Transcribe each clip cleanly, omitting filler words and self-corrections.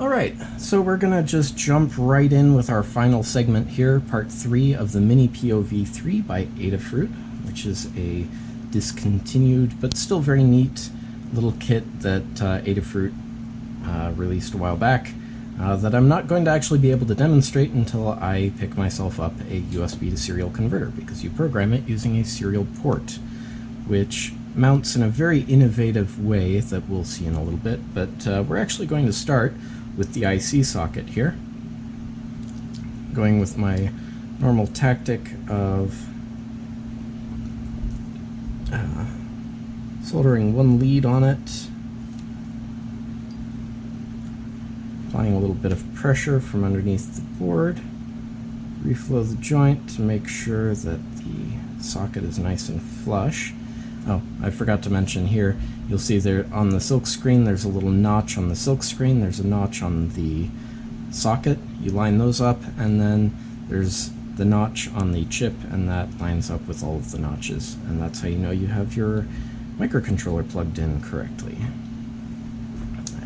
Alright, so we're gonna just jump right in with our final segment here, part 3 of the MiniPov 3 by Adafruit, which is a discontinued but still very neat little kit that Adafruit released a while back that I'm not going to actually be able to demonstrate until I pick myself up a USB to serial converter, because you program it using a serial port, which mounts in a very innovative way that we'll see in a little bit. But we're actually going to start with the IC socket here, going with my normal tactic of soldering one lead on it, applying a little bit of pressure from underneath the board, reflow the joint to make sure that the socket is nice and flush. Oh, I forgot to mention here, you'll see there on the silk screen there's a little notch on the silk screen, there's a notch on the socket. You line those up, and then there's the notch on the chip, and that lines up with all of the notches, and that's how you know you have your microcontroller plugged in correctly.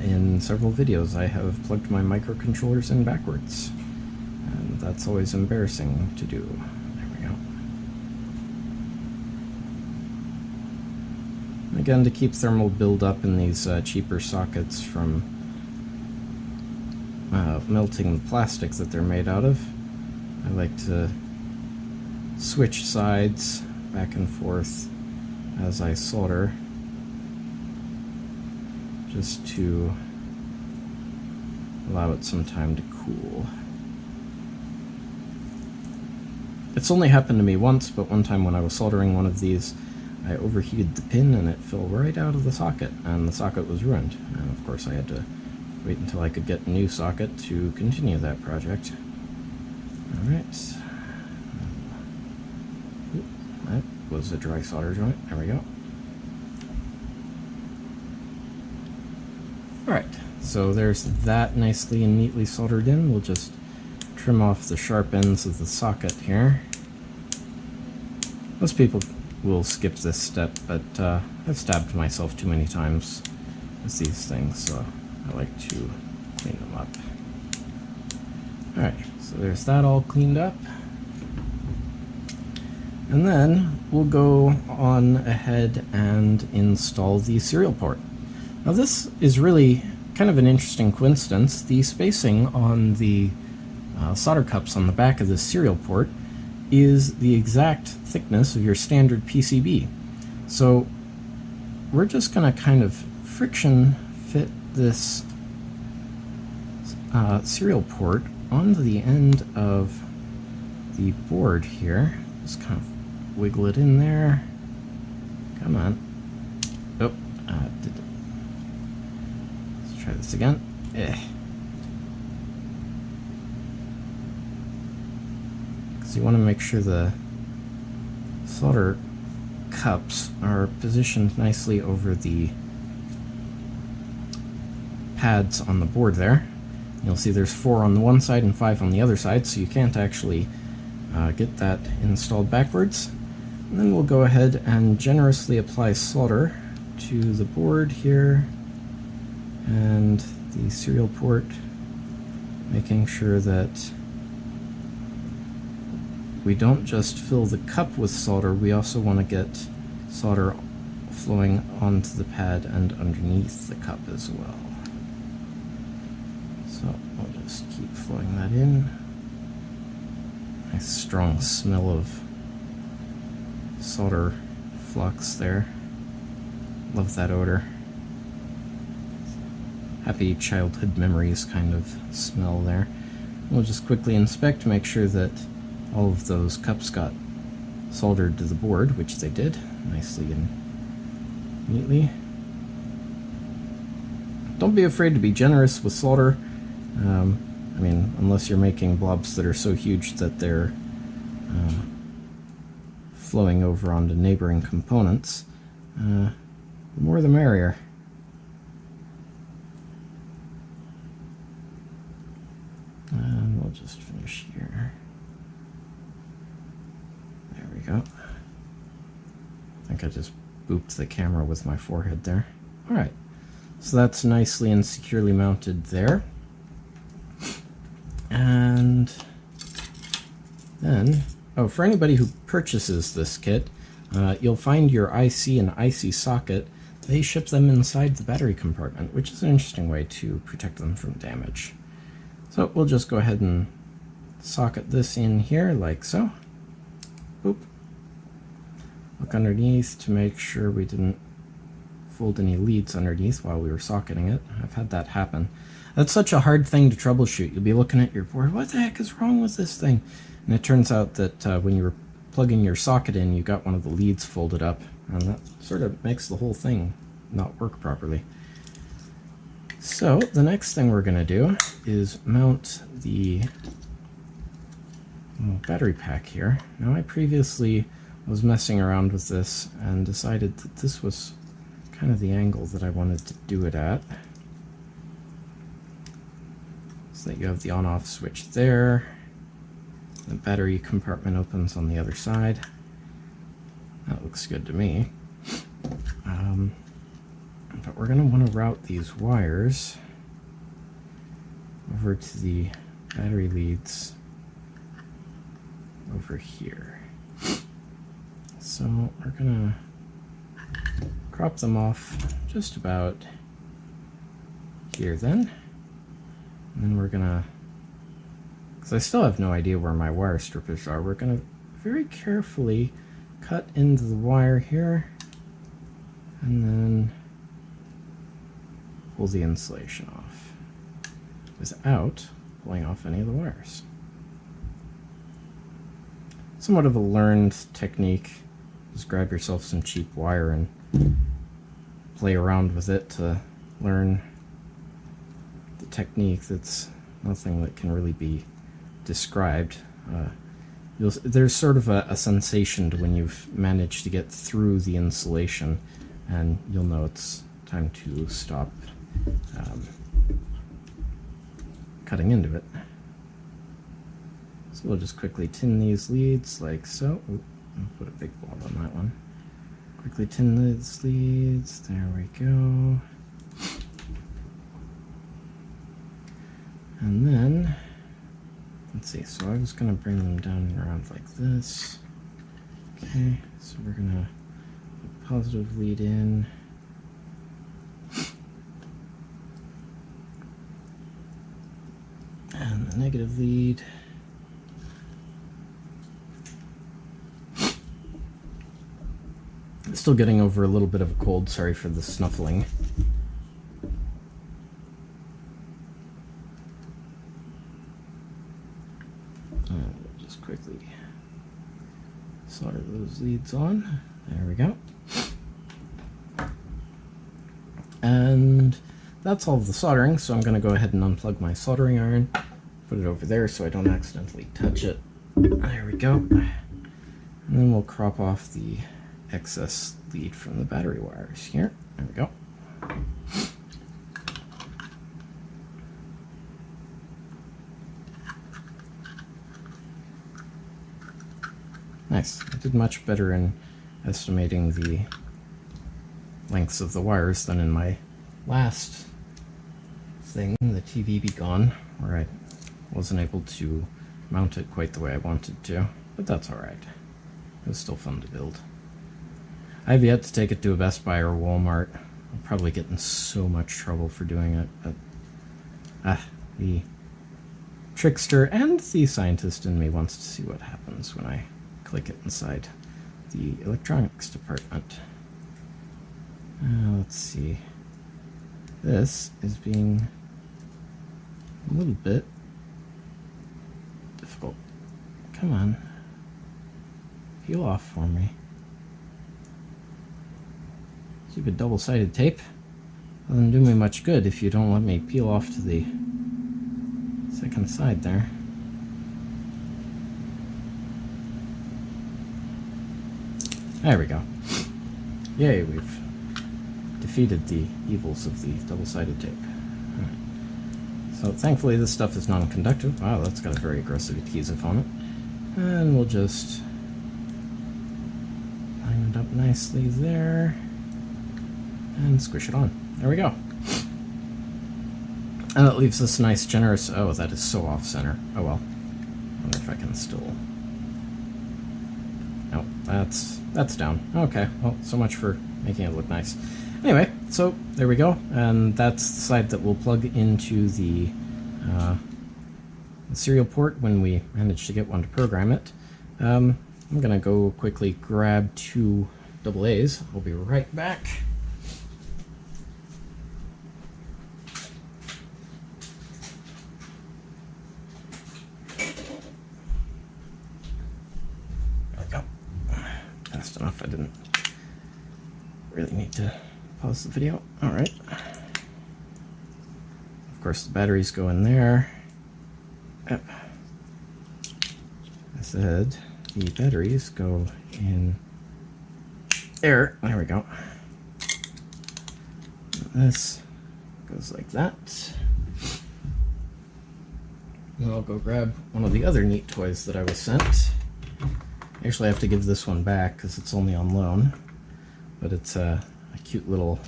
In several videos I have plugged my microcontrollers in backwards, and that's always embarrassing to do. There we go. Again, to keep thermal buildup in these cheaper sockets from melting the plastic that they're made out of, I like to switch sides back and forth as I solder, just to allow it some time to cool. It's only happened to me once, but one time when I was soldering one of these, I overheated the pin and it fell right out of the socket, and the socket was ruined. And of course I had to wait until I could get a new socket to continue that project. Alright. That was a dry solder joint. There we go. Alright, so there's that nicely and neatly soldered in. We'll just trim off the sharp ends of the socket here. Most people will skip this step, but I've stabbed myself too many times with these things, so I like to clean them up. Alright, so there's that all cleaned up. And then we'll go on ahead and install the serial port. Now this is really kind of an interesting coincidence. The spacing on the solder cups on the back of the serial port is the exact thickness of your standard PCB. So we're just going to kind of friction fit this serial port onto the end of the board here. Just kind of wiggle it in there. Come on. Oh, let's try this again. You want to make sure the solder cups are positioned nicely over the pads on the board there. You'll see there's 4 on the one side and 5 on the other side, so you can't actually get that installed backwards. And then we'll go ahead and generously apply solder to the board here and the serial port, making sure that we don't just fill the cup with solder, we also want to get solder flowing onto the pad and underneath the cup as well. So we'll just keep flowing that in. Nice strong smell of solder flux there. Love that odor. Happy childhood memories kind of smell there. We'll just quickly inspect to make sure that all of those cups got soldered to the board, which they did, nicely and neatly. Don't be afraid to be generous with solder. I mean, unless you're making blobs that are so huge that they're flowing over onto neighboring components. The more the merrier. And we'll just finish here. There we go. I think I just booped the camera with my forehead there. Alright, so that's nicely and securely mounted there. And then, oh, for anybody who purchases this kit, you'll find your IC and IC socket. They ship them inside the battery compartment, which is an interesting way to protect them from damage. So we'll just go ahead and socket this in here like so. Boop. Look underneath to make sure we didn't fold any leads underneath while we were socketing it. I've had that happen. That's such a hard thing to troubleshoot. You'll be looking at your board, what the heck is wrong with this thing? And it turns out that when you were plugging your socket in, you got one of the leads folded up, and that sort of makes the whole thing not work properly. So the next thing we're going to do is mount the battery pack here. Now, I previously was messing around with this and decided that this was kind of the angle that I wanted to do it at, so that you have the on-off switch there. The battery compartment opens on the other side. That looks good to me. But we're going to want to route these wires over to the battery leads over here. So we're going to crop them off just about here then. And then we're going to, because I still have no idea where my wire strippers are, we're going to very carefully cut into the wire here and then pull the insulation off without pulling off any of the wires. Somewhat of a learned technique. Just grab yourself some cheap wire and play around with it to learn the technique. That's nothing that can really be described. There's sort of a sensation to when you've managed to get through the insulation, and you'll know it's time to stop cutting into it. So we'll just quickly tin these leads like so. Ooh, I'll put a big blob on that one. Quickly tin these leads. There we go. And then, let's see, so I was going to bring them down and around like this. Okay, so we're going to put positive lead in. And the negative lead. Still getting over a little bit of a cold, sorry for the snuffling. Just quickly solder those leads on. There we go. And that's all of the soldering, so I'm going to go ahead and unplug my soldering iron, put it over there so I don't accidentally touch it. There we go. And then we'll crop off the excess lead from the battery wires here. There we go. Nice. I did much better in estimating the lengths of the wires than in my last thing, the TV Be Gone, where I wasn't able to mount it quite the way I wanted to, but that's alright. It was still fun to build. I have yet to take it to a Best Buy or Walmart. I'll probably get in so much trouble for doing it, but the trickster and the scientist in me wants to see what happens when I click it inside the electronics department. Let's see. This is being a little bit difficult. Come on. Peel off for me. Stupid double-sided tape. Doesn't do me much good if you don't let me peel off to the second side there. There we go. Yay, we've defeated the evils of the double-sided tape. Right. So thankfully this stuff is non-conductive. Wow, that's got a very aggressive adhesive on it. And we'll just line it up nicely there and squish it on. There we go. And it leaves us a nice generous, oh, that is so off center. Oh well. I wonder if I can still, no, that's down. Okay, well, so much for making it look nice. Anyway, so there we go, and that's the side that we'll plug into the serial port when we manage to get one to program it. I'm gonna go quickly grab 2 AA's. I'll be right back. There we go. Fast enough. I didn't really need to pause the video. All right. Of course, the batteries go in there. Yep. I said the batteries go in there. There we go. And this goes like that. And I'll go grab one of the other neat toys that I was sent. Actually, I have to give this one back because it's only on loan. But it's a cute little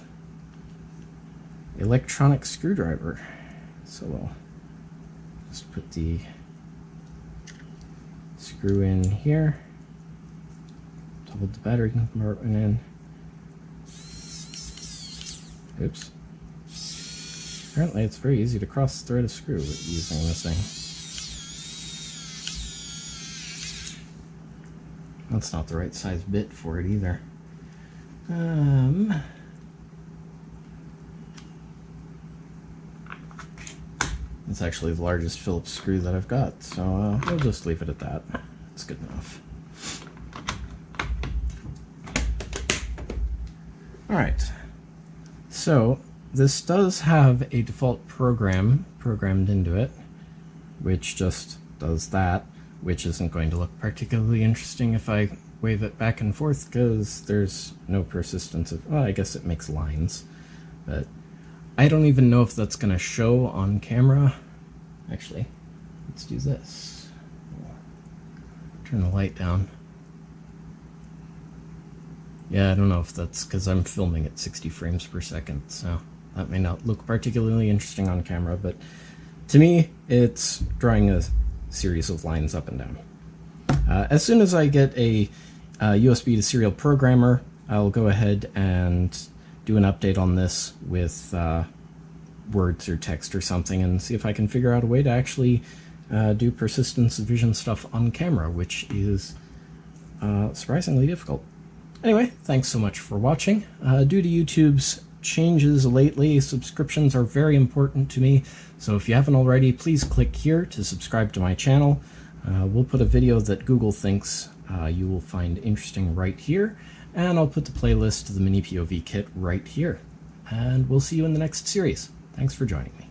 electronic screwdriver. So we'll just put the screw in here, hold the battery compartment in. Oops. Apparently it's very easy to cross thread a screw using this thing. That's not the right size bit for it either. It's actually the largest Phillips screw that I've got, so we'll just leave it at that. It's good enough. Alright, so this does have a default program programmed into it, which just does that, which isn't going to look particularly interesting if I wave it back and forth, because there's no persistence of, well, I guess it makes lines, but I don't even know if that's going to show on camera. Actually, let's do this. Turn the light down. Yeah, I don't know if that's because I'm filming at 60 frames per second, so that may not look particularly interesting on camera, but to me, it's drawing a series of lines up and down. As soon as I get a USB to serial programmer, I'll go ahead and do an update on this with words or text or something and see if I can figure out a way to actually do persistence vision stuff on camera, which is surprisingly difficult. Anyway, thanks so much for watching. Due to YouTube's changes lately, subscriptions are very important to me, so if you haven't already, please click here to subscribe to my channel. We'll put a video that Google thinks you will find interesting right here, and I'll put the playlist to the MiniPov kit right here. And we'll see you in the next series. Thanks for joining me.